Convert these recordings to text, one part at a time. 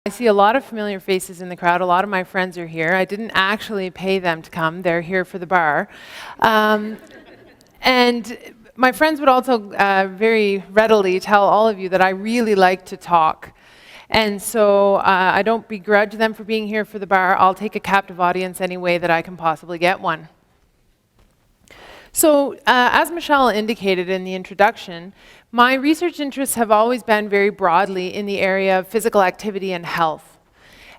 I see a lot of familiar faces in the crowd. A lot of my friends are here. I didn't actually pay them to come. They're here for the bar. And my friends would also very readily tell all of you that I really like to talk. And so I don't begrudge them for being here for the bar. I'll take a captive audience any way that I can possibly get one. So as Michelle indicated in the introduction, my research interests have always been very broadly in the area of physical activity and health.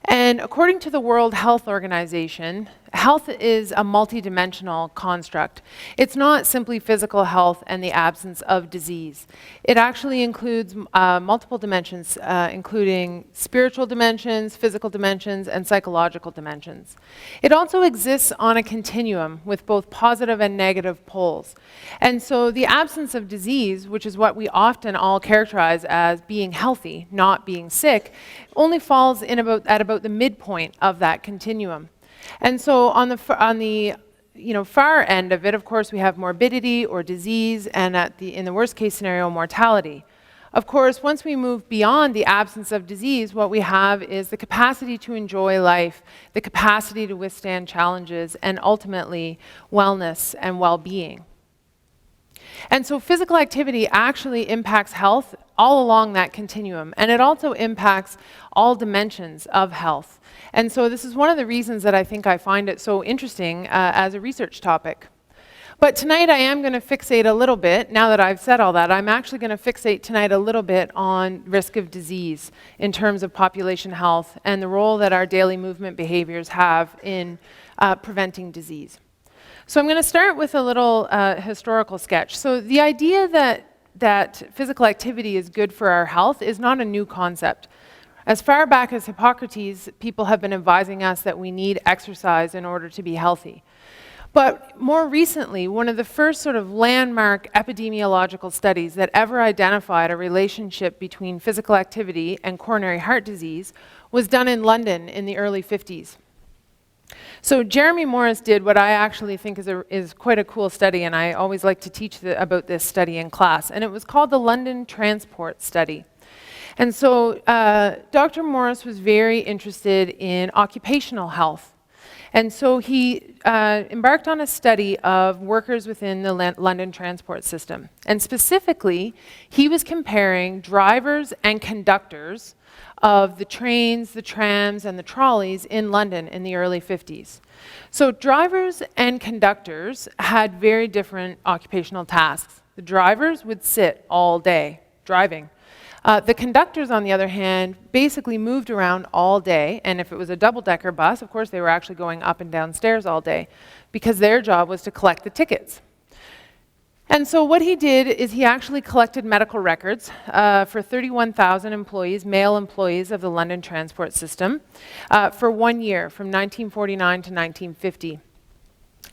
And according to the World Health Organization, health is a multidimensional construct. It's not simply physical health and the absence of disease. It actually includes multiple dimensions, including spiritual dimensions, physical dimensions, and psychological dimensions. It also exists on a continuum with both positive and negative poles. And so the absence of disease, which is what we often all characterize as being healthy, not being sick, only falls in at about the midpoint of that continuum. And so on the far end of it, of course, we have morbidity or disease, and in the worst case scenario, mortality. Of course, once we move beyond the absence of disease, what we have is the capacity to enjoy life, the capacity to withstand challenges, and ultimately wellness and well-being. And so physical activity actually impacts health all along that continuum, and it also impacts all dimensions of health. And so this is one of the reasons that I think I find it so interesting as a research topic. But tonight I am going to fixate a little bit, now that I've said all that, I'm actually going to fixate tonight a little bit on risk of disease in terms of population health and the role that our daily movement behaviors have in preventing disease. So I'm going to start with a little historical sketch. So the idea that physical activity is good for our health is not a new concept. As far back as Hippocrates, people have been advising us that we need exercise in order to be healthy. But more recently, one of the first sort of landmark epidemiological studies that ever identified a relationship between physical activity and coronary heart disease was done in London in the early 50s. So Jeremy Morris did what I actually think is quite a cool study, and I always like to teach about this study in class, and it was called the London Transport Study. And so Dr. Morris was very interested in occupational health. And so he embarked on a study of workers within the London transport system. And specifically, he was comparing drivers and conductors of the trains, the trams, and the trolleys in London in the early 50s. So drivers and conductors had very different occupational tasks. The drivers would sit all day driving. The conductors, on the other hand, basically moved around all day, and if it was a double-decker bus, of course, they were actually going up and down stairs all day, because their job was to collect the tickets. And so what he did is he actually collected medical records for 31,000 employees, male employees of the London transport system, for 1 year, from 1949 to 1950.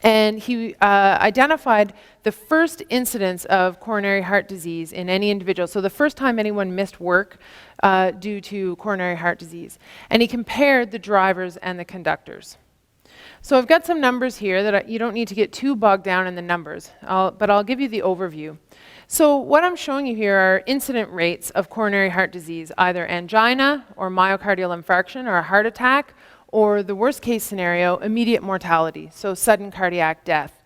And he identified the first incidence of coronary heart disease in any individual. So the first time anyone missed work due to coronary heart disease. And he compared the drivers and the conductors. So I've got some numbers here that you don't need to get too bogged down in the numbers, but I'll give you the overview. So what I'm showing you here are incident rates of coronary heart disease, either angina or myocardial infarction or a heart attack, or the worst case scenario, immediate mortality, so sudden cardiac death.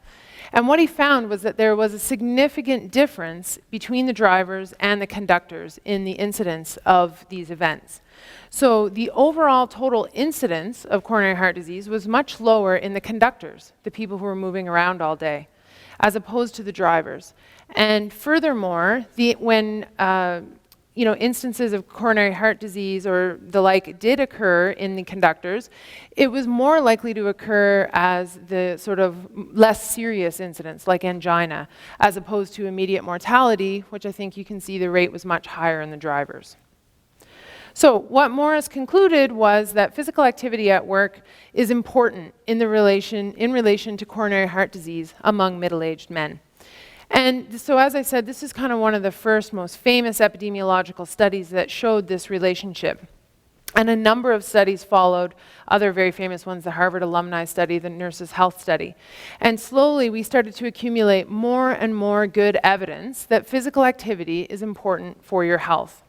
And what he found was that there was a significant difference between the drivers and the conductors in the incidence of these events. So the overall total incidence of coronary heart disease was much lower in the conductors, the people who were moving around all day, as opposed to the drivers. And furthermore, when instances of coronary heart disease or the like did occur in the conductors, it was more likely to occur as the sort of less serious incidents like angina, as opposed to immediate mortality, which I think you can see the rate was much higher in the drivers. So what Morris concluded was that physical activity at work is important in relation to coronary heart disease among middle-aged men. And so as I said, this is kind of one of the first most famous epidemiological studies that showed this relationship. And a number of studies followed, other very famous ones, the Harvard Alumni Study, the Nurses' Health Study. And slowly we started to accumulate more and more good evidence that physical activity is important for your health.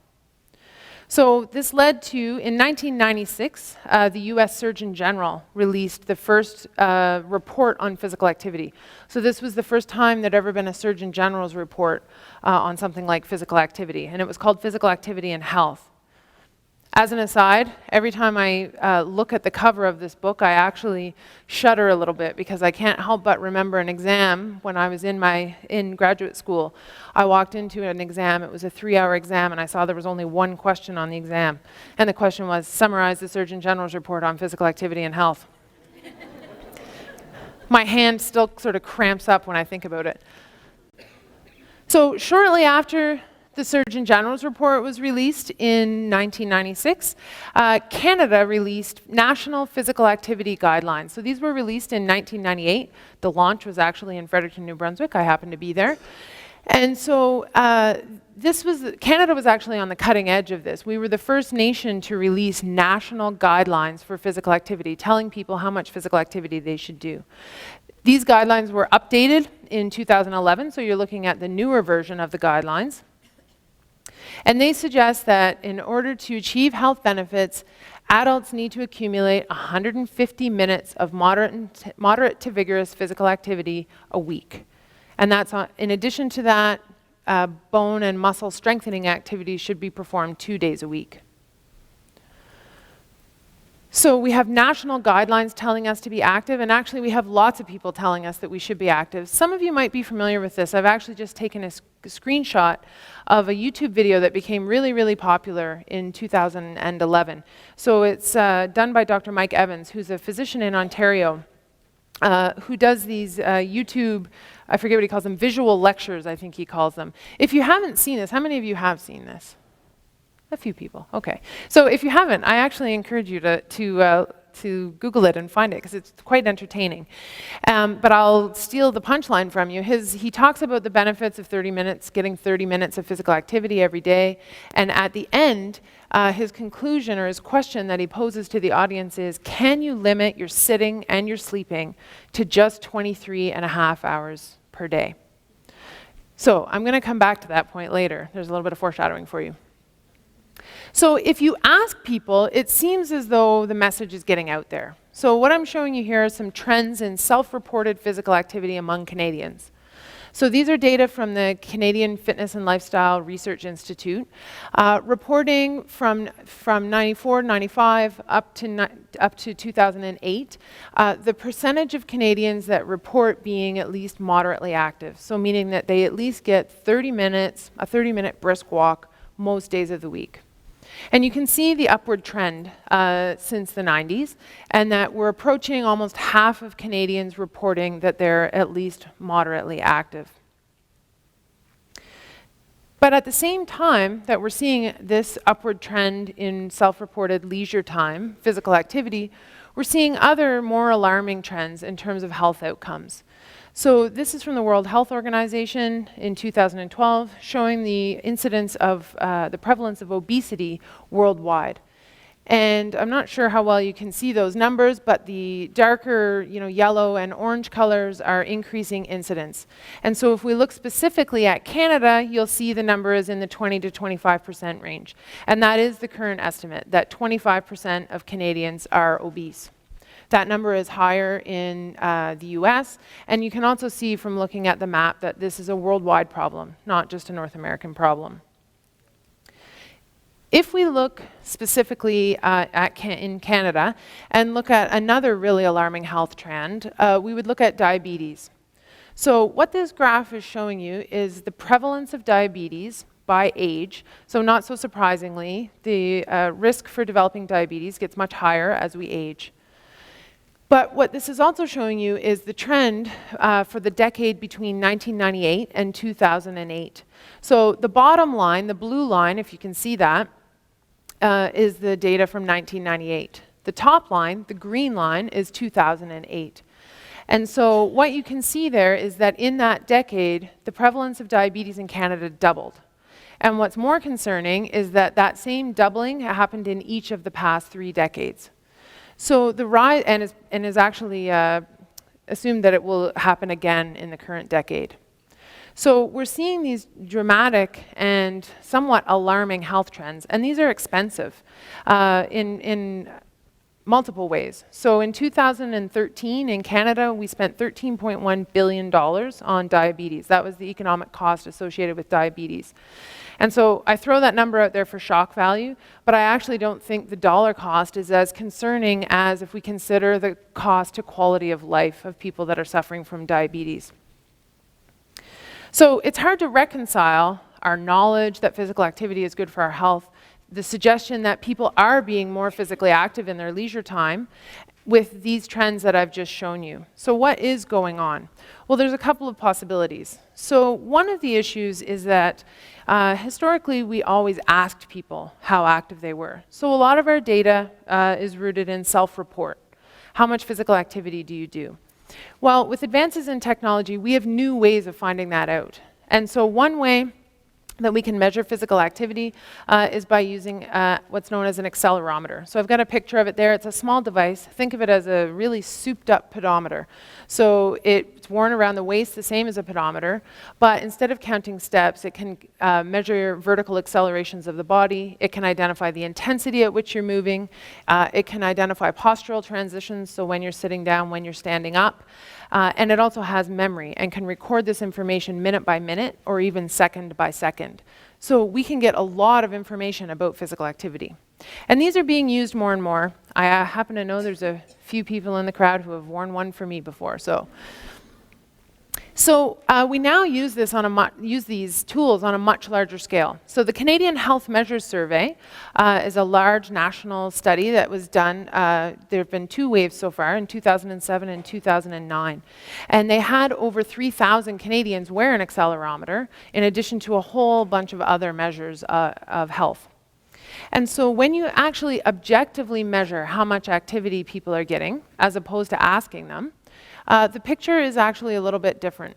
So this led to, in 1996, the US Surgeon General released the first report on physical activity. So this was the first time there'd ever been a Surgeon General's report on something like physical activity, and it was called Physical Activity and Health. As an aside, every time I look at the cover of this book, I actually shudder a little bit because I can't help but remember an exam when I was in graduate school. I walked into an exam, it was a 3-hour exam, and I saw there was only one question on the exam. And the question was, summarize the Surgeon General's report on physical activity and health. My hand still sort of cramps up when I think about it. So shortly after the Surgeon General's report was released in 1996. Canada released National Physical Activity Guidelines. So these were released in 1998. The launch was actually in Fredericton, New Brunswick. I happened to be there. And so Canada was actually on the cutting edge of this. We were the first nation to release national guidelines for physical activity, telling people how much physical activity they should do. These guidelines were updated in 2011, so you're looking at the newer version of the guidelines. And they suggest that in order to achieve health benefits, adults need to accumulate 150 minutes of moderate to vigorous physical activity a week. And that's in addition to that, bone and muscle strengthening activities should be performed 2 days a week. So we have national guidelines telling us to be active, and actually we have lots of people telling us that we should be active. Some of you might be familiar with this. I've actually just taken a screenshot of a YouTube video that became really, really popular in 2011. So it's done by Dr. Mike Evans, who's a physician in Ontario, who does these YouTube, I forget what he calls them, visual lectures, I think he calls them. If you haven't seen this, how many of you have seen this? A few people, okay. So if you haven't, I actually encourage you to Google it and find it because it's quite entertaining. But I'll steal the punchline from you. He talks about the benefits of 30 minutes, getting 30 minutes of physical activity every day. And at the end, his conclusion or his question that he poses to the audience is, can you limit your sitting and your sleeping to just 23.5 hours per day? So I'm going to come back to that point later. There's a little bit of foreshadowing for you. So if you ask people, it seems as though the message is getting out there. So what I'm showing you here are some trends in self-reported physical activity among Canadians. So these are data from the Canadian Fitness and Lifestyle Research Institute, reporting from 94, 95 up to 2008, the percentage of Canadians that report being at least moderately active. So meaning that they at least get 30 minutes, a 30-minute brisk walk most days of the week. And you can see the upward trend since the 90s, and that we're approaching almost half of Canadians reporting that they're at least moderately active. But at the same time that we're seeing this upward trend in self-reported leisure time, physical activity, we're seeing other more alarming trends in terms of health outcomes. So this is from the World Health Organization in 2012, showing the incidence of the prevalence of obesity worldwide. And I'm not sure how well you can see those numbers, but the darker, yellow and orange colors are increasing incidence. And so if we look specifically at Canada, you'll see the number is in the 20 to 25% range. And that is the current estimate, that 25% of Canadians are obese. That number is higher in the US, and you can also see from looking at the map that this is a worldwide problem, not just a North American problem. If we look specifically in Canada and look at another really alarming health trend, we would look at diabetes. So what this graph is showing you is the prevalence of diabetes by age. So not so surprisingly, the risk for developing diabetes gets much higher as we age. But what this is also showing you is the trend for the decade between 1998 and 2008. So the bottom line, the blue line, if you can see that, is the data from 1998. The top line, the green line, is 2008. And so what you can see there is that in that decade, the prevalence of diabetes in Canada doubled. And what's more concerning is that that same doubling happened in each of the past 3 decades. So the rise, and is actually assumed that it will happen again in the current decade. So we're seeing these dramatic and somewhat alarming health trends, and these are expensive in multiple ways. So in 2013 in Canada, we spent $13.1 billion on diabetes. That was the economic cost associated with diabetes. And so I throw that number out there for shock value, but I actually don't think the dollar cost is as concerning as if we consider the cost to quality of life of people that are suffering from diabetes. So it's hard to reconcile our knowledge that physical activity is good for our health, the suggestion that people are being more physically active in their leisure time, with these trends that I've just shown you. So what is going on? Well, there's a couple of possibilities. So one of the issues is that historically we always asked people how active they were. So a lot of our data is rooted in self-report. How much physical activity do you do? Well, with advances in technology, we have new ways of finding that out. And so one way that we can measure physical activity is by using what's known as an accelerometer. So I've got a picture of it there. It's a small device. Think of it as a really souped up pedometer. So it's worn around the waist, the same as a pedometer, but instead of counting steps, it can measure vertical accelerations of the body. It can identify the intensity at which you're moving. It can identify postural transitions, so when you're sitting down, when you're standing up. And it also has memory and can record this information minute by minute or even second by second. So we can get a lot of information about physical activity. And these are being used more and more. I happen to know there's a few people in the crowd who have worn one for me before. So we now use these tools on a much larger scale. So the Canadian Health Measures Survey is a large national study that was done. There have been 2 waves so far, in 2007 and 2009. And they had over 3,000 Canadians wear an accelerometer, in addition to a whole bunch of other measures of health. And so when you actually objectively measure how much activity people are getting, as opposed to asking them, the picture is actually a little bit different.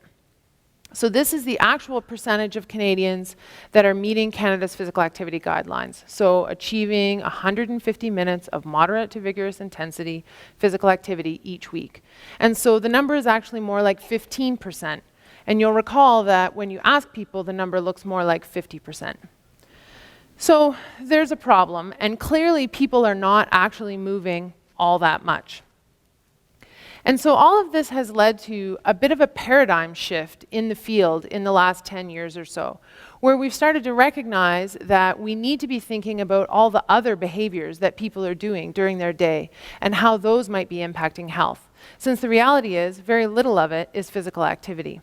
So this is the actual percentage of Canadians that are meeting Canada's physical activity guidelines. So achieving 150 minutes of moderate to vigorous intensity physical activity each week. And so the number is actually more like 15%. And you'll recall that when you ask people, the number looks more like 50%. So there's a problem, and clearly people are not actually moving all that much. And so all of this has led to a bit of a paradigm shift in the field in the last 10 years or so, where we've started to recognize that we need to be thinking about all the other behaviors that people are doing during their day and how those might be impacting health, since the reality is very little of it is physical activity.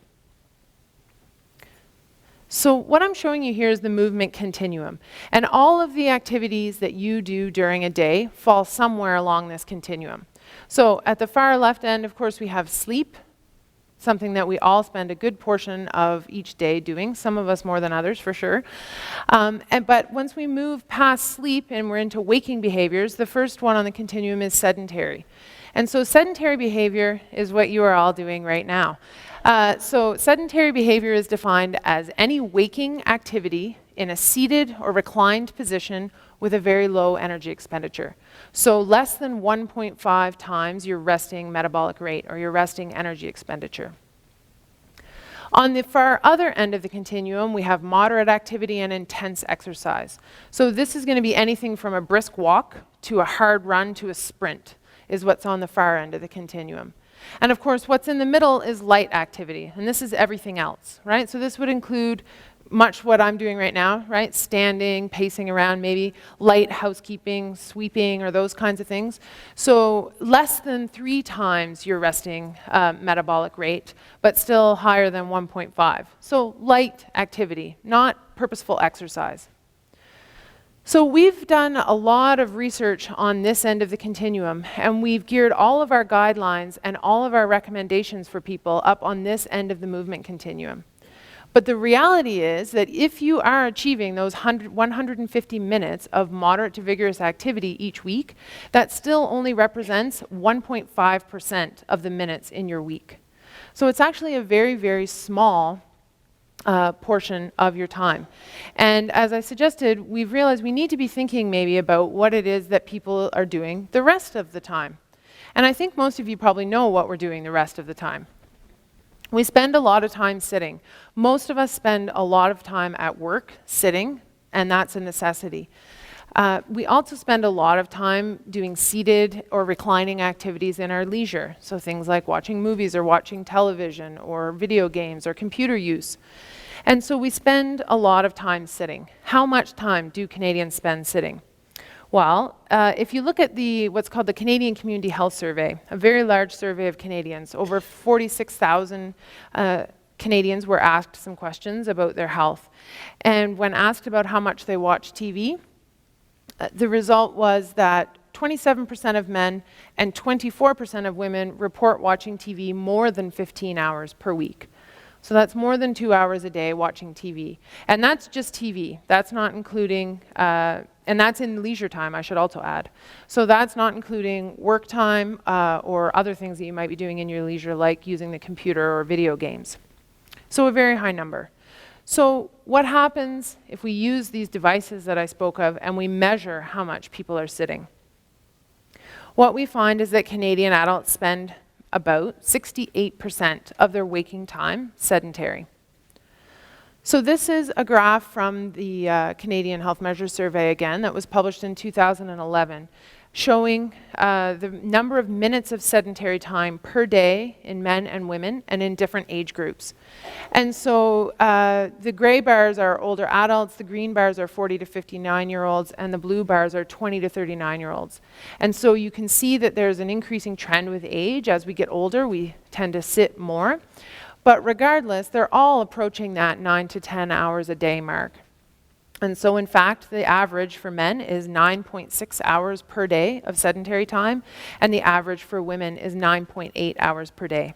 So what I'm showing you here is the movement continuum, and all of the activities that you do during a day fall somewhere along this continuum. So at the far left end, of course, we have sleep, something that we all spend a good portion of each day doing, some of us more than others for sure. But once we move past sleep and we're into waking behaviors, the first one on the continuum is sedentary. And so sedentary behavior is what you are all doing right now. So sedentary behavior is defined as any waking activity in a seated or reclined position with a very low energy expenditure. So less than 1.5 times your resting metabolic rate or your resting energy expenditure. On the far other end of the continuum, we have moderate activity and intense exercise. So this is going to be anything from a brisk walk to a hard run to a sprint is what's on the far end of the continuum. And of course, what's in the middle is light activity, and this is everything else, right? So this would include much what I'm doing right now, right? Standing, pacing around, maybe light housekeeping, sweeping, or those kinds of things. So less than 3 times your resting metabolic rate, but still higher than 1.5. So light activity, not purposeful exercise. So we've done a lot of research on this end of the continuum, and we've geared all of our guidelines and all of our recommendations for people up on this end of the movement continuum. But the reality is that if you are achieving those 150 minutes of moderate to vigorous activity each week, that still only represents 1.5% of the minutes in your week. So it's actually a very, very small portion of your time. And as I suggested, we've realized we need to be thinking maybe about what it is that people are doing the rest of the time. And I think most of you probably know what we're doing the rest of the time. We spend a lot of time sitting. Most of us spend a lot of time at work sitting, and that's a necessity. We also spend a lot of time doing seated or reclining activities in our leisure. So things like watching movies or watching television or video games or computer use. And so we spend a lot of time sitting. How much time do Canadians spend sitting? Well, if you look at what's called the Canadian Community Health Survey, a very large survey of Canadians, over 46,000 Canadians were asked some questions about their health. And when asked about how much they watch TV, the result was that 27% of men and 24% of women report watching TV more than 15 hours per week. So that's more than 2 hours a day watching TV. And that's just TV. That's not including, and that's in leisure time, I should also add. So that's not including work time or other things that you might be doing in your leisure, like using the computer or video games. So a very high number. So what happens if we use these devices that I spoke of and we measure how much people are sitting? What we find is that Canadian adults spend about 68% of their waking time sedentary. So this is a graph from the Canadian Health Measures Survey again that was published in 2011, showing the number of minutes of sedentary time per day in men and women and in different age groups. And so the gray bars are older adults, the green bars are 40 to 59-year-olds, and the blue bars are 20 to 39-year-olds. And so you can see that there's an increasing trend with age. As we get older, we tend to sit more. But regardless, they're all approaching that 9 to 10 hours a day mark. And so in fact, the average for men is 9.6 hours per day of sedentary time, and the average for women is 9.8 hours per day.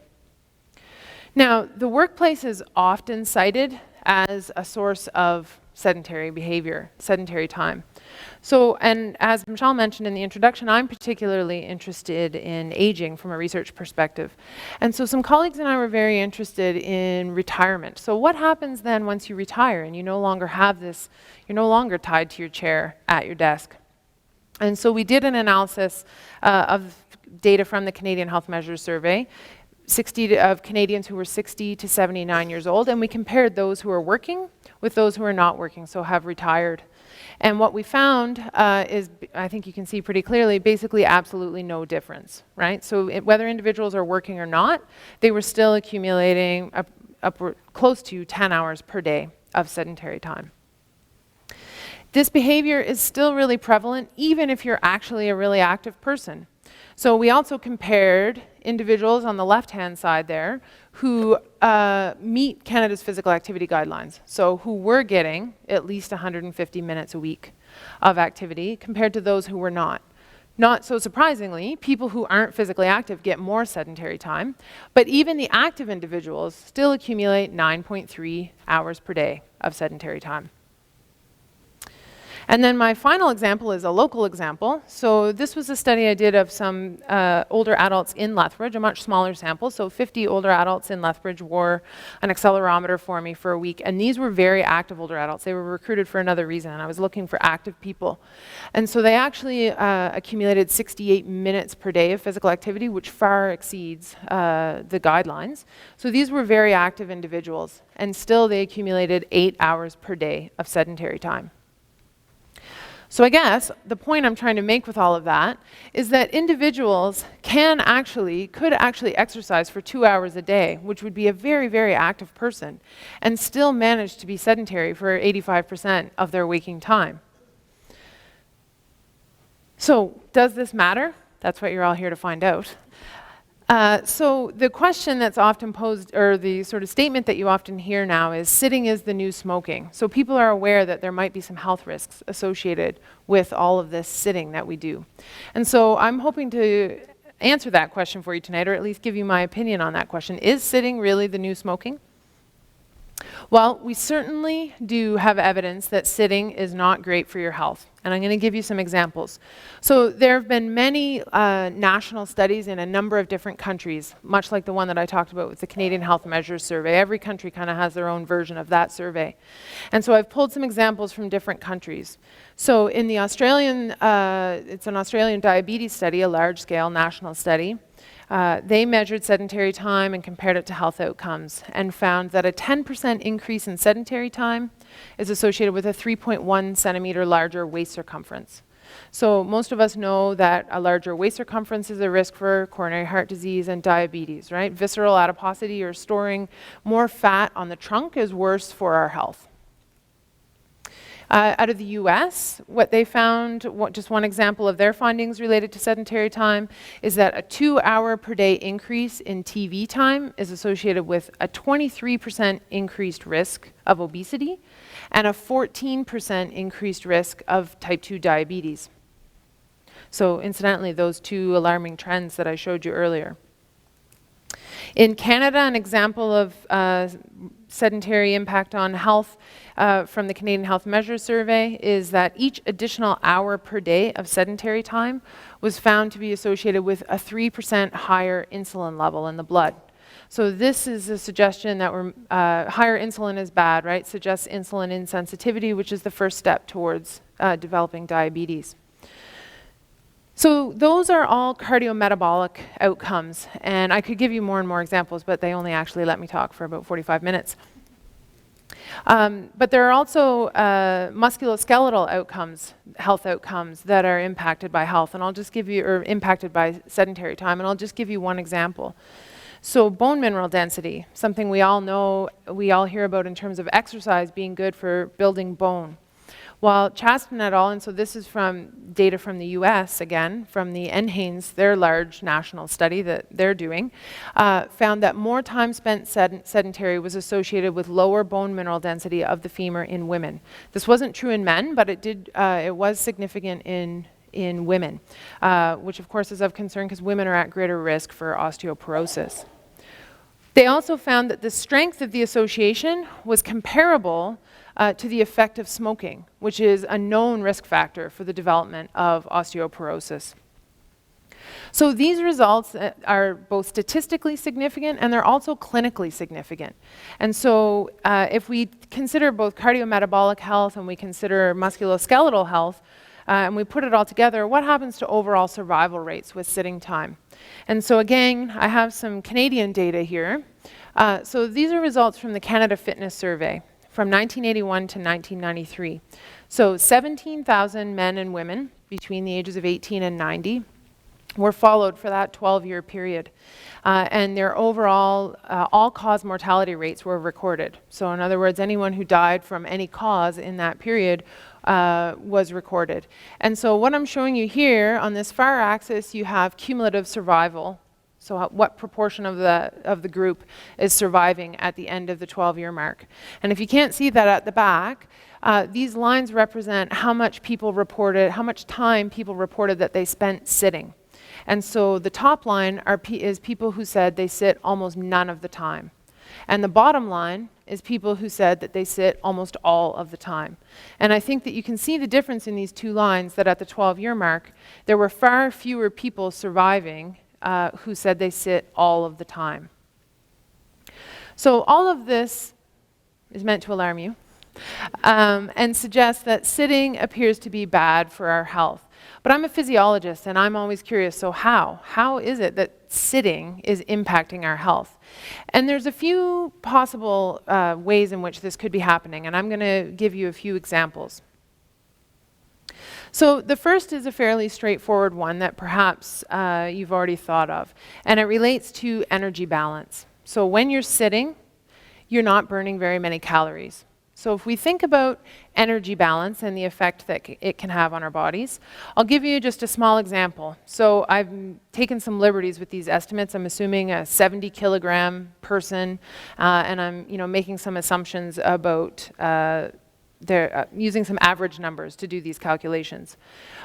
Now, the workplace is often cited as a source of sedentary behavior, sedentary time. So, and as Michelle mentioned in the introduction, I'm particularly interested in aging from a research perspective. And so some colleagues and I were very interested in retirement. So what happens then once you retire and you no longer have this, you're no longer tied to your chair at your desk? And so we did an analysis of data from the Canadian Health Measures Survey, 60 of Canadians who were 60 to 79 years old, and we compared those who are working with those who are not working, so have retired. And what we found is, I think you can see pretty clearly, basically absolutely no difference, right? So whether individuals are working or not, they were still accumulating close to 10 hours per day of sedentary time. This behavior is still really prevalent, even if you're actually a really active person. So we also compared individuals on the left-hand side there who meet Canada's physical activity guidelines, so who were getting at least 150 minutes a week of activity compared to those who were not. Not so surprisingly, people who aren't physically active get more sedentary time, but even the active individuals still accumulate 9.3 hours per day of sedentary time. And then my final example is a local example. So this was a study I did of some older adults in Lethbridge, a much smaller sample. So 50 older adults in Lethbridge wore an accelerometer for me for a week. And these were very active older adults. They were recruited for another reason, and I was looking for active people. And so they actually accumulated 68 minutes per day of physical activity, which far exceeds the guidelines. So these were very active individuals, and still they accumulated 8 hours per day of sedentary time. So I guess the point I'm trying to make with all of that is that individuals could actually exercise for 2 hours a day, which would be a very, very active person, and still manage to be sedentary for 85% of their waking time. So does this matter? That's what you're all here to find out. So the question that's often posed, or the sort of statement that you often hear now is, sitting is the new smoking. So people are aware that there might be some health risks associated with all of this sitting that we do. And so I'm hoping to answer that question for you tonight, or at least give you my opinion on that question. Is sitting really the new smoking? Well, we certainly do have evidence that sitting is not great for your health, and I'm going to give you some examples. So there have been many national studies in a number of different countries, much like the one that I talked about with the Canadian Health Measures Survey. Every country kind of has their own version of that survey. And so I've pulled some examples from different countries. So in the Australian, it's an Australian diabetes study, a large-scale national study. They measured sedentary time and compared it to health outcomes and found that a 10% increase in sedentary time is associated with a 3.1 centimeter larger waist circumference. So most of us know that a larger waist circumference is a risk for coronary heart disease and diabetes, right? Visceral adiposity, or storing more fat on the trunk, is worse for our health. Out of the US, what they found, just one example of their findings related to sedentary time, is that a 2-hour per day increase in TV time is associated with a 23% increased risk of obesity and a 14% increased risk of type 2 diabetes. So incidentally, those two alarming trends that I showed you earlier. In Canada, an example of sedentary impact on health from the Canadian Health Measures Survey is that each additional hour per day of sedentary time was found to be associated with a 3% higher insulin level in the blood. So this is a suggestion that higher insulin is bad, right? Suggests insulin insensitivity, which is the first step towards developing diabetes. So those are all cardiometabolic outcomes, and I could give you more and more examples, but they only actually let me talk for about 45 minutes. But there are also musculoskeletal outcomes, health outcomes, that are impacted by health, and I'll just give you, or impacted by sedentary time, and I'll just give you one example. So bone mineral density, something we all know, we all hear about in terms of exercise being good for building bone. While Chaston et al., and so this is from data from the US again, from the NHANES, their large national study that they're doing, found that more time spent sedentary was associated with lower bone mineral density of the femur in women. This wasn't true in men, but it was significant in women, which of course is of concern because women are at greater risk for osteoporosis. They also found that the strength of the association was comparable to the effect of smoking, which is a known risk factor for the development of osteoporosis. So these results are both statistically significant and they're also clinically significant. And so if we consider both cardiometabolic health and we consider musculoskeletal health, and we put it all together, what happens to overall survival rates with sitting time? And so again, I have some Canadian data here. So these are results from the Canada Fitness Survey from 1981 to 1993. So 17,000 men and women between the ages of 18 and 90 were followed for that 12-year period. And their overall all-cause mortality rates were recorded. So in other words, anyone who died from any cause in that period was recorded. And so what I'm showing you here, on this far axis, you have cumulative survival. So what proportion of the group is surviving at the end of the 12-year mark. And if you can't see that at the back, these lines represent how much time people reported that they spent sitting. And so the top line is people who said they sit almost none of the time. And the bottom line is people who said that they sit almost all of the time. And I think that you can see the difference in these two lines, that at the 12-year mark, there were far fewer people surviving who said they sit all of the time. So all of this is meant to alarm you and suggest that sitting appears to be bad for our health. But I'm a physiologist and I'm always curious, so how? How is it that sitting is impacting our health? And there's a few possible ways in which this could be happening, and I'm going to give you a few examples. So the first is a fairly straightforward one that perhaps you've already thought of, and it relates to energy balance. So when you're sitting, you're not burning very many calories. So if we think about energy balance and the effect that it can have on our bodies, I'll give you just a small example. So I've taken some liberties with these estimates. I'm assuming a 70 kilogram person, and I'm making some assumptions about they're using some average numbers to do these calculations.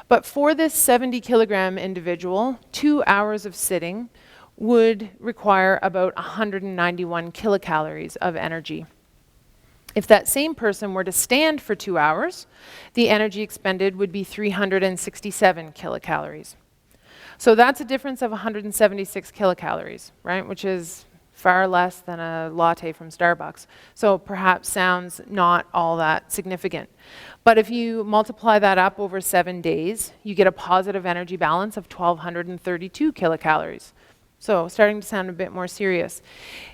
But for this 70 kilogram individual, 2 hours of sitting would require about 191 kilocalories of energy. If that same person were to stand for 2 hours, the energy expended would be 367 kilocalories. So that's a difference of 176 kilocalories, right? Which is far less than a latte from Starbucks. So perhaps sounds not all that significant. But if you multiply that up over 7 days, you get a positive energy balance of 1,232 kilocalories. So starting to sound a bit more serious.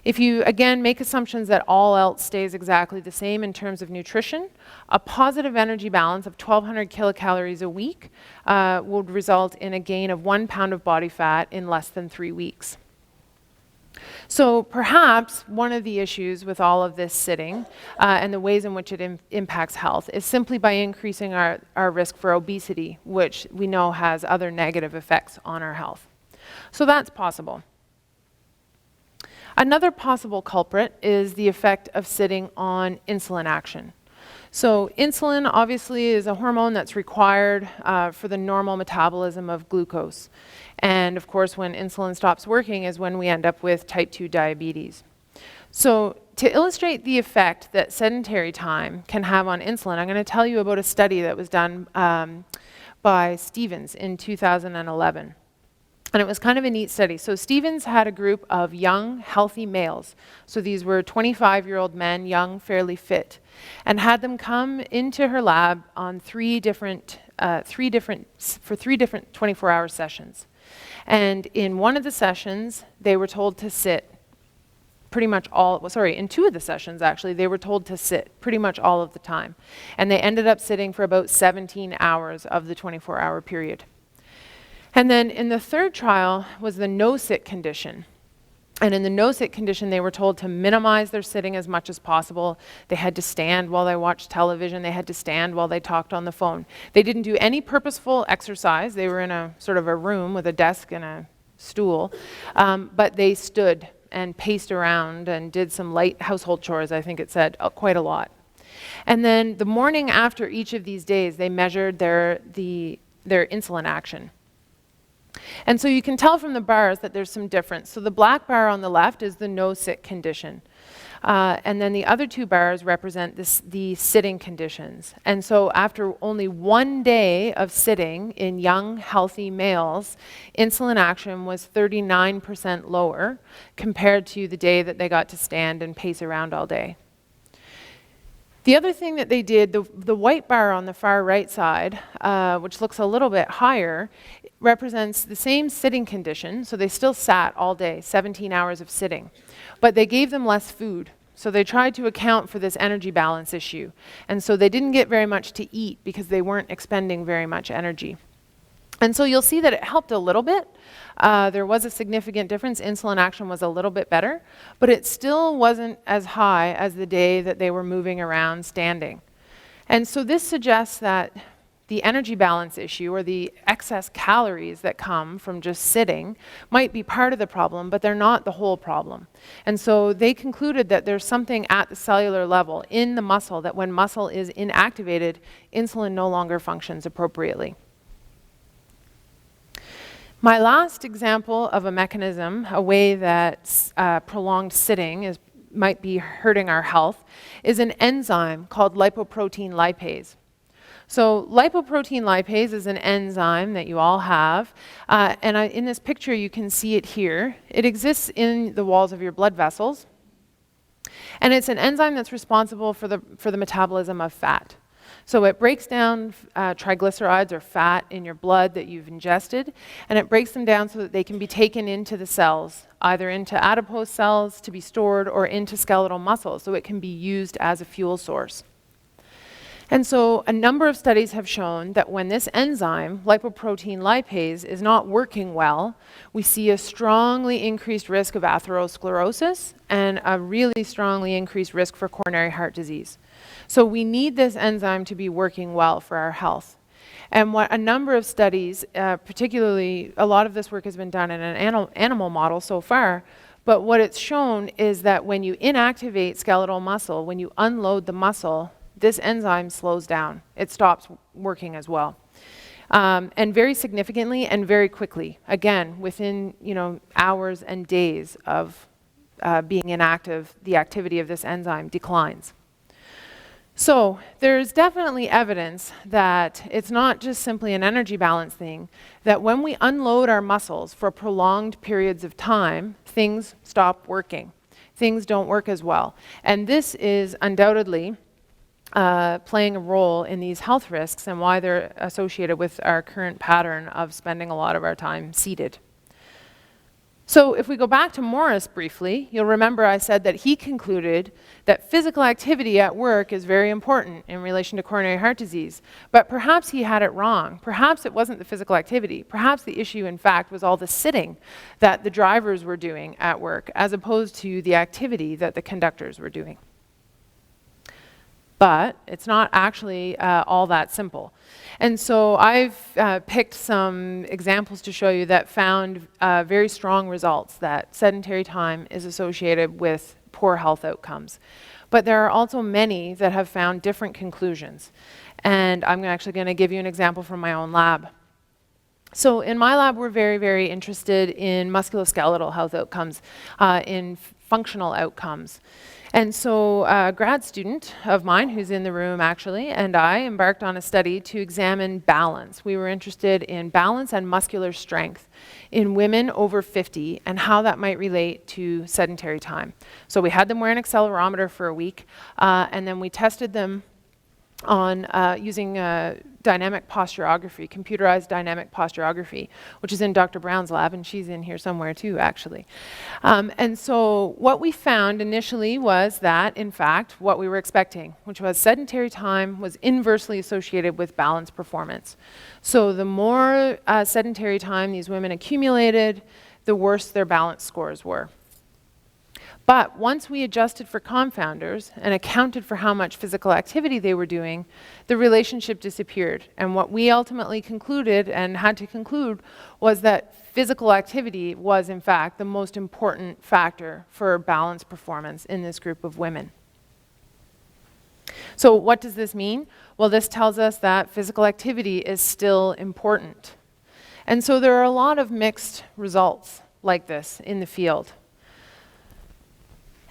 If you, again, make assumptions that all else stays exactly the same in terms of nutrition, a positive energy balance of 1,200 kilocalories a week would result in a gain of 1 pound of body fat in less than 3 weeks. So perhaps one of the issues with all of this sitting and the ways in which it impacts health is simply by increasing our risk for obesity, which we know has other negative effects on our health. So that's possible. Another possible culprit is the effect of sitting on insulin action. So insulin obviously is a hormone that's required for the normal metabolism of glucose. And of course, when insulin stops working is when we end up with type 2 diabetes. So to illustrate the effect that sedentary time can have on insulin, I'm going to tell you about a study that was done by Stevens in 2011. And it was kind of a neat study. So Stevens had a group of young, healthy males. So these were 25-year-old men, young, fairly fit, and had them come into her lab on three different 24-hour sessions. And in one of the sessions, they were told to sit pretty much in 2 of the sessions actually, they were told to sit pretty much all of the time. And they ended up sitting for about 17 hours of the 24-hour period. And then in the 3rd trial was the no-sit condition. And in the no-sit condition, they were told to minimize their sitting as much as possible. They had to stand while they watched television. They had to stand while they talked on the phone. They didn't do any purposeful exercise. They were in a sort of a room with a desk and a stool. But they stood and paced around and did some light household chores, I think it said, quite a lot. And then the morning after each of these days, they measured their insulin action. And so you can tell from the bars that there's some difference. So the black bar on the left is the no-sit condition. And then the other 2 bars represent the sitting conditions. And so after only 1 day of sitting in young, healthy males, insulin action was 39% lower compared to the day that they got to stand and pace around all day. The other thing that they did, the white bar on the far right side, which looks a little bit higher, represents the same sitting condition. So they still sat all day, 17 hours of sitting. But they gave them less food. So they tried to account for this energy balance issue. And so they didn't get very much to eat because they weren't expending very much energy. And so you'll see that it helped a little bit. There was a significant difference. Insulin action was a little bit better, but it still wasn't as high as the day that they were moving around standing. And so this suggests that the energy balance issue or the excess calories that come from just sitting might be part of the problem, but they're not the whole problem. And so they concluded that there's something at the cellular level in the muscle that when muscle is inactivated, insulin no longer functions appropriately. My last example of a mechanism, a way that prolonged sitting might be hurting our health, is an enzyme called lipoprotein lipase. So lipoprotein lipase is an enzyme that you all have, and in this picture you can see it here. It exists in the walls of your blood vessels, and it's an enzyme that's responsible for the metabolism of fat. So it breaks down triglycerides or fat in your blood that you've ingested, and it breaks them down so that they can be taken into the cells, either into adipose cells to be stored or into skeletal muscle, so it can be used as a fuel source. And so a number of studies have shown that when this enzyme, lipoprotein lipase, is not working well, we see a strongly increased risk of atherosclerosis and a really strongly increased risk for coronary heart disease. So we need this enzyme to be working well for our health. And what a number of studies, particularly a lot of this work has been done in an animal model so far, but what it's shown is that when you inactivate skeletal muscle, when you unload the muscle, this enzyme slows down. It stops working as well. And very significantly and very quickly. Again, within hours and days of being inactive, the activity of this enzyme declines. So there's definitely evidence that it's not just simply an energy balance thing, that when we unload our muscles for prolonged periods of time, things stop working. Things don't work as well. And this is undoubtedly playing a role in these health risks and why they're associated with our current pattern of spending a lot of our time seated. So if we go back to Morris briefly, you'll remember I said that he concluded that physical activity at work is very important in relation to coronary heart disease. But perhaps he had it wrong. Perhaps it wasn't the physical activity. Perhaps the issue, in fact, was all the sitting that the drivers were doing at work, as opposed to the activity that the conductors were doing. But it's not actually all that simple. And so I've picked some examples to show you that found very strong results that sedentary time is associated with poor health outcomes. But there are also many that have found different conclusions. And I'm actually going to give you an example from my own lab. So in my lab, we're very, very interested in musculoskeletal health outcomes, in functional outcomes. And so a grad student of mine who's in the room actually, and I embarked on a study to examine balance. We were interested in balance and muscular strength in women over 50 and how that might relate to sedentary time. So we had them wear an accelerometer for a week, and then we tested them on using dynamic posturography, computerized dynamic posturography, which is in Dr. Brown's lab, and she's in here somewhere too, actually. And so what we found initially was that, in fact, what we were expecting, which was sedentary time was inversely associated with balance performance. So the more sedentary time these women accumulated, the worse their balance scores were. But once we adjusted for confounders and accounted for how much physical activity they were doing, the relationship disappeared. And what we ultimately concluded and had to conclude was that physical activity was, in fact, the most important factor for balance performance in this group of women. So what does this mean? Well, this tells us that physical activity is still important. And so there are a lot of mixed results like this in the field.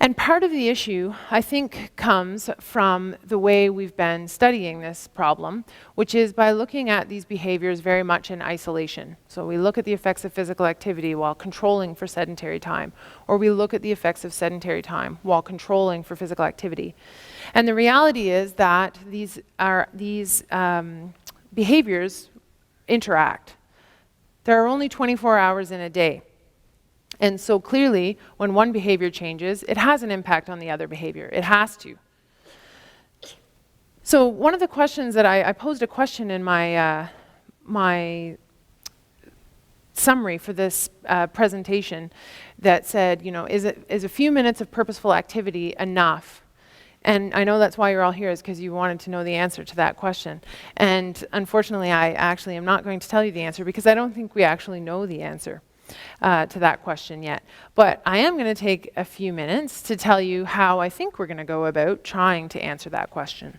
And part of the issue, I think, comes from the way we've been studying this problem, which is by looking at these behaviors very much in isolation. So we look at the effects of physical activity while controlling for sedentary time, or we look at the effects of sedentary time while controlling for physical activity. And the reality is that these behaviors interact. There are only 24 hours in a day. And so clearly, when one behavior changes, it has an impact on the other behavior. It has to. So one of the questions that I posed a question in my, my summary for this presentation that said, you know, is a few minutes of purposeful activity enough? And I know that's why you're all here, is because you wanted to know the answer to that question. And unfortunately, I actually am not going to tell you the answer because I don't think we actually know the answer to that question yet. But I am going to take a few minutes to tell you how I think we're going to go about trying to answer that question.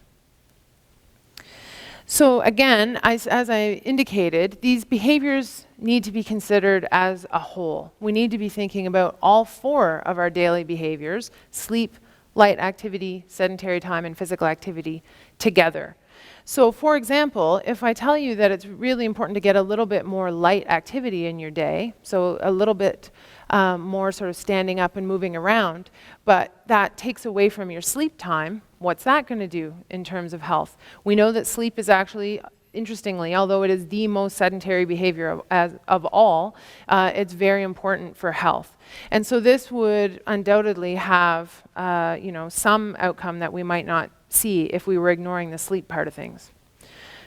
So again, as I indicated, these behaviors need to be considered as a whole. We need to be thinking about all four of our daily behaviors: sleep, light activity, sedentary time, and physical activity together. So for example, if I tell you that it's really important to get a little bit more light activity in your day, so a little bit more sort of standing up and moving around, but that takes away from your sleep time, what's that going to do in terms of health? We know that sleep is actually, interestingly, although it is the most sedentary behavior of all, it's very important for health. And so this would undoubtedly have some outcome that we might not see if we were ignoring the sleep part of things.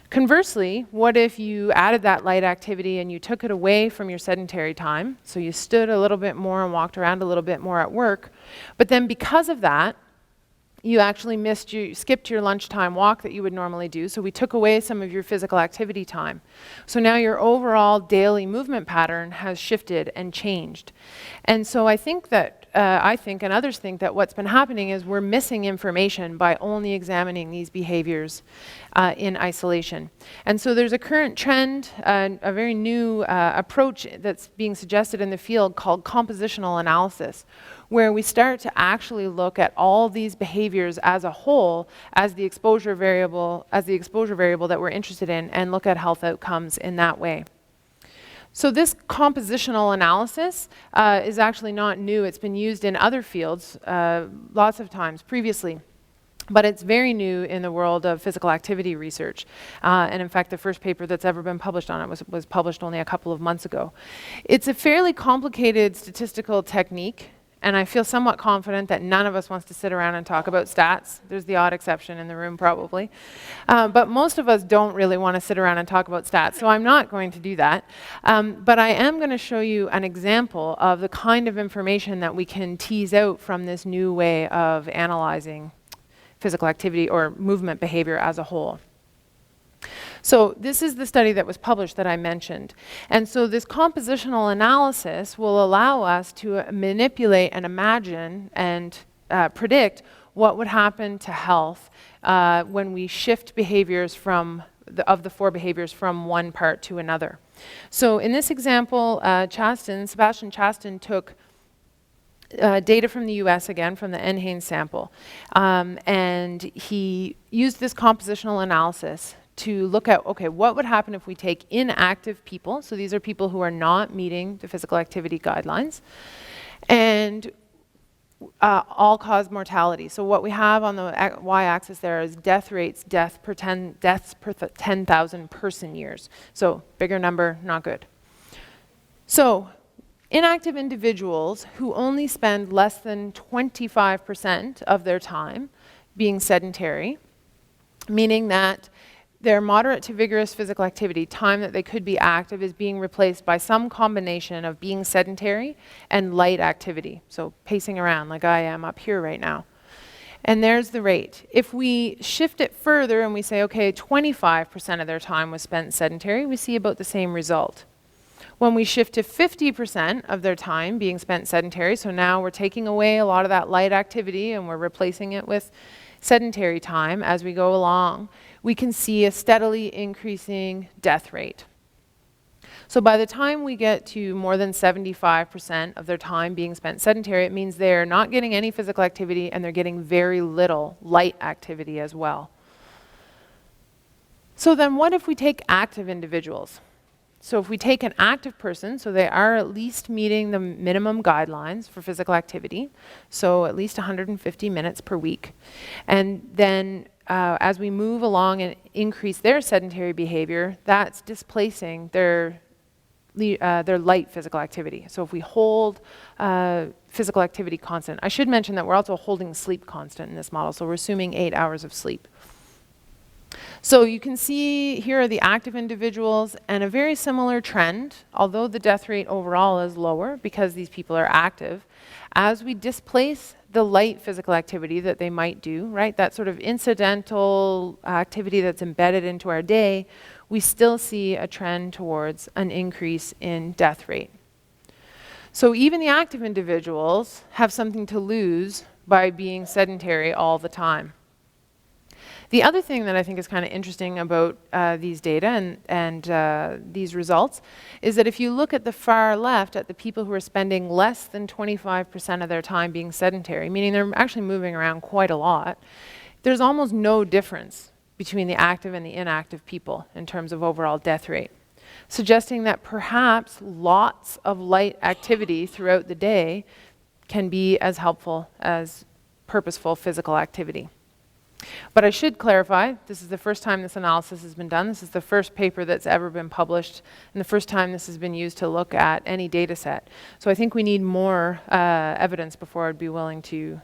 Conversely, what if you added that light activity and you took it away from your sedentary time, so you stood a little bit more and walked around a little bit more at work, but then because of that, you actually skipped your lunchtime walk that you would normally do, so we took away some of your physical activity time. So now your overall daily movement pattern has shifted and changed. And so I think and others think that what's been happening is we're missing information by only examining these behaviors in isolation. And so there's a current trend, a very new approach that's being suggested in the field called compositional analysis, where we start to actually look at all these behaviors as a whole as the exposure variable that we're interested in, and look at health outcomes in that way. So this compositional analysis is actually not new. It's been used in other fields lots of times previously. But it's very new in the world of physical activity research. And in fact, the first paper that's ever been published on it was published only a couple of months ago. It's a fairly complicated statistical technique, and I feel somewhat confident that none of us wants to sit around and talk about stats. There's the odd exception in the room, probably. But most of us don't really want to sit around and talk about stats, so I'm not going to do that. But I am going to show you an example of the kind of information that we can tease out from this new way of analyzing physical activity or movement behavior as a whole. So this is the study that was published that I mentioned. And so this compositional analysis will allow us to manipulate and imagine and predict what would happen to health when we shift behaviors from the 4 behaviors from one part to another. So in this example, Sebastian Chaston took data from the US again, from the NHANES sample. And he used this compositional analysis to look at, okay, what would happen if we take inactive people, so these are people who are not meeting the physical activity guidelines, and all-cause mortality. So what we have on the y-axis there is death rates, deaths per 10,000 person years. So bigger number, not good. So inactive individuals who only spend less than 25% of their time being sedentary, meaning that their moderate to vigorous physical activity, time that they could be active, is being replaced by some combination of being sedentary and light activity. So pacing around like I am up here right now. And there's the rate. If we shift it further and we say, okay, 25% of their time was spent sedentary, we see about the same result. When we shift to 50% of their time being spent sedentary, so now we're taking away a lot of that light activity and we're replacing it with sedentary time as we go along, we can see a steadily increasing death rate. So by the time we get to more than 75% of their time being spent sedentary, it means they're not getting any physical activity and they're getting very little light activity as well. So then what if we take active individuals? So if we take an active person, so they are at least meeting the minimum guidelines for physical activity, so at least 150 minutes per week, and then as we move along and increase their sedentary behavior, that's displacing their light physical activity. So if we hold physical activity constant, I should mention that we're also holding sleep constant in this model, so we're assuming 8 hours of sleep. So you can see here are the active individuals and a very similar trend, although the death rate overall is lower because these people are active. As we displace the light physical activity that they might do, right, that sort of incidental activity that's embedded into our day, we still see a trend towards an increase in death rate. So even the active individuals have something to lose by being sedentary all the time. The other thing that I think is kind of interesting about these data and these results is that if you look at the far left at the people who are spending less than 25% of their time being sedentary, meaning they're actually moving around quite a lot, there's almost no difference between the active and the inactive people in terms of overall death rate, suggesting that perhaps lots of light activity throughout the day can be as helpful as purposeful physical activity. But I should clarify, this is the first time this analysis has been done. This is the first paper that's ever been published and the first time this has been used to look at any data set. So I think we need more evidence before I'd be willing to,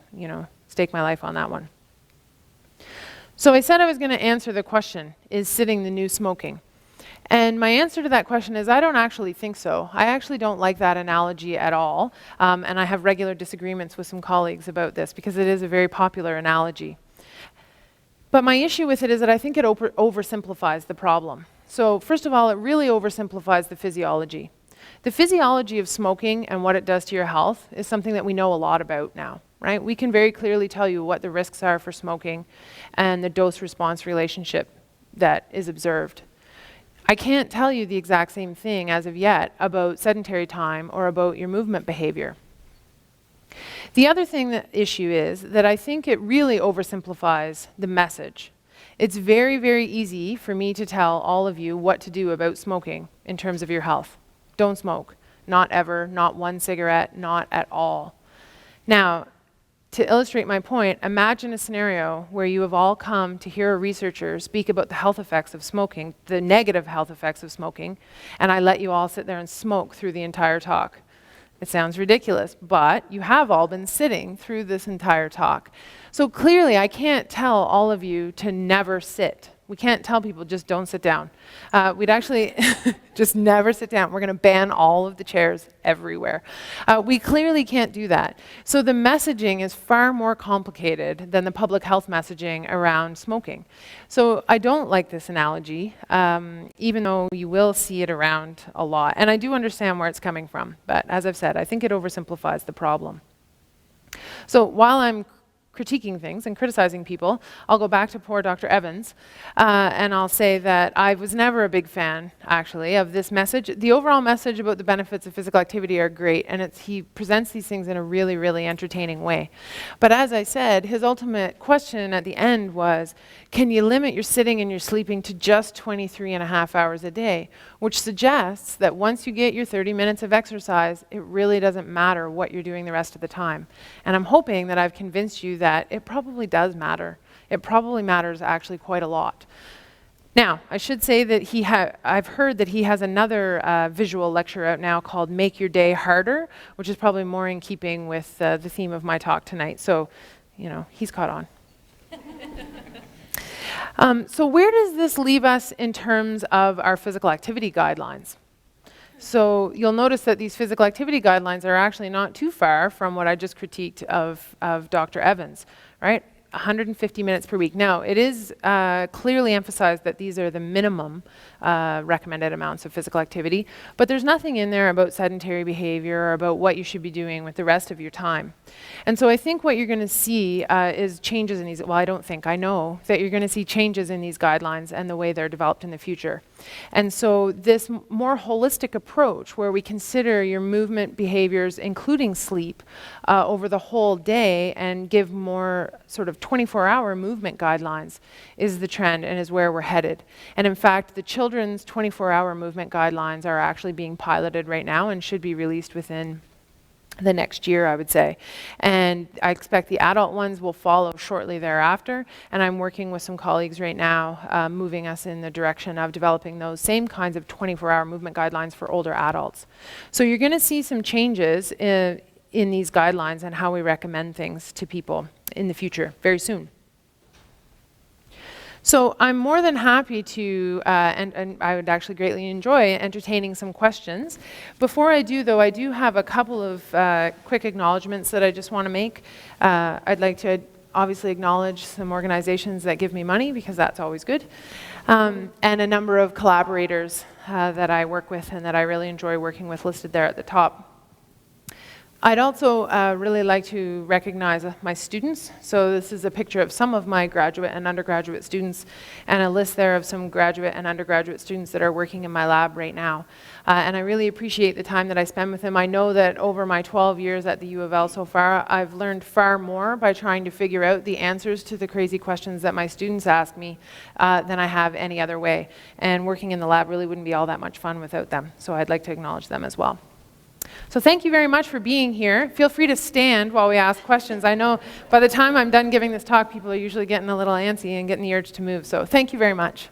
stake my life on that one. So I said I was going to answer the question, is sitting the new smoking? And my answer to that question is I don't actually think so. I actually don't like that analogy at all. And I have regular disagreements with some colleagues about this because it is a very popular analogy. But my issue with it is that I think it oversimplifies the problem. So first of all, it really oversimplifies the physiology. The physiology of smoking and what it does to your health is something that we know a lot about now, right? We can very clearly tell you what the risks are for smoking and the dose-response relationship that is observed. I can't tell you the exact same thing as of yet about sedentary time or about your movement behavior. The other issue is that I think it really oversimplifies the message. It's very, very easy for me to tell all of you what to do about smoking in terms of your health. Don't smoke. Not ever, not one cigarette, not at all. Now, to illustrate my point, imagine a scenario where you have all come to hear a researcher speak about the health effects of smoking, the negative health effects of smoking, and I let you all sit there and smoke through the entire talk. It sounds ridiculous, but you have all been sitting through this entire talk. So clearly, I can't tell all of you to never sit. We can't tell people just don't sit down. We'd actually just never sit down. We're going to ban all of the chairs everywhere. We clearly can't do that. So the messaging is far more complicated than the public health messaging around smoking. So I don't like this analogy, even though you will see it around a lot. And I do understand where it's coming from. But as I've said, I think it oversimplifies the problem. So while I'm critiquing things and criticizing people, I'll go back to poor Dr. Evans, and I'll say that I was never a big fan, actually, of this message. The overall message about the benefits of physical activity are great, and he presents these things in a really, really entertaining way. But as I said, his ultimate question at the end was, can you limit your sitting and your sleeping to just 23.5 hours a day? Which suggests that once you get your 30 minutes of exercise, it really doesn't matter what you're doing the rest of the time. And I'm hoping that I've convinced you that it probably does matter. It probably matters actually quite a lot. Now, I should say that I've heard that he has another visual lecture out now called Make Your Day Harder, which is probably more in keeping with the theme of my talk tonight. So, you know, he's caught on. So where does this leave us in terms of our physical activity guidelines? So you'll notice that these physical activity guidelines are actually not too far from what I just critiqued of Dr. Evans, right? 150 minutes per week. Now, it is clearly emphasized that these are the minimum recommended amounts of physical activity, but there's nothing in there about sedentary behavior or about what you should be doing with the rest of your time. And so I think what you're going to see is changes in these, well, I know that you're going to see changes in these guidelines and the way they're developed in the future. And so this more holistic approach where we consider your movement behaviors, including sleep, over the whole day and give more sort of 24-hour movement guidelines is the trend and is where we're headed. And in fact, the children's 24-hour movement guidelines are actually being piloted right now and should be released within the next year, I would say. And I expect the adult ones will follow shortly thereafter. And I'm working with some colleagues right now, moving us in the direction of developing those same kinds of 24-hour movement guidelines for older adults. So you're going to see some changes in these guidelines and how we recommend things to people in the future, very soon. So I'm more than happy to, and I would actually greatly enjoy entertaining some questions. Before I do, though, I do have a couple of quick acknowledgements that I just want to make. I'd like to obviously acknowledge some organizations that give me money, because that's always good, and a number of collaborators that I work with and that I really enjoy working with, listed there at the top. I'd also really like to recognize my students. So this is a picture of some of my graduate and undergraduate students, and a list there of some graduate and undergraduate students that are working in my lab right now. And I really appreciate the time that I spend with them. I know that over my 12 years at the U of L so far, I've learned far more by trying to figure out the answers to the crazy questions that my students ask me than I have any other way. And working in the lab really wouldn't be all that much fun without them. So I'd like to acknowledge them as well. So thank you very much for being here. Feel free to stand while we ask questions. I know by the time I'm done giving this talk, people are usually getting a little antsy and getting the urge to move. So thank you very much.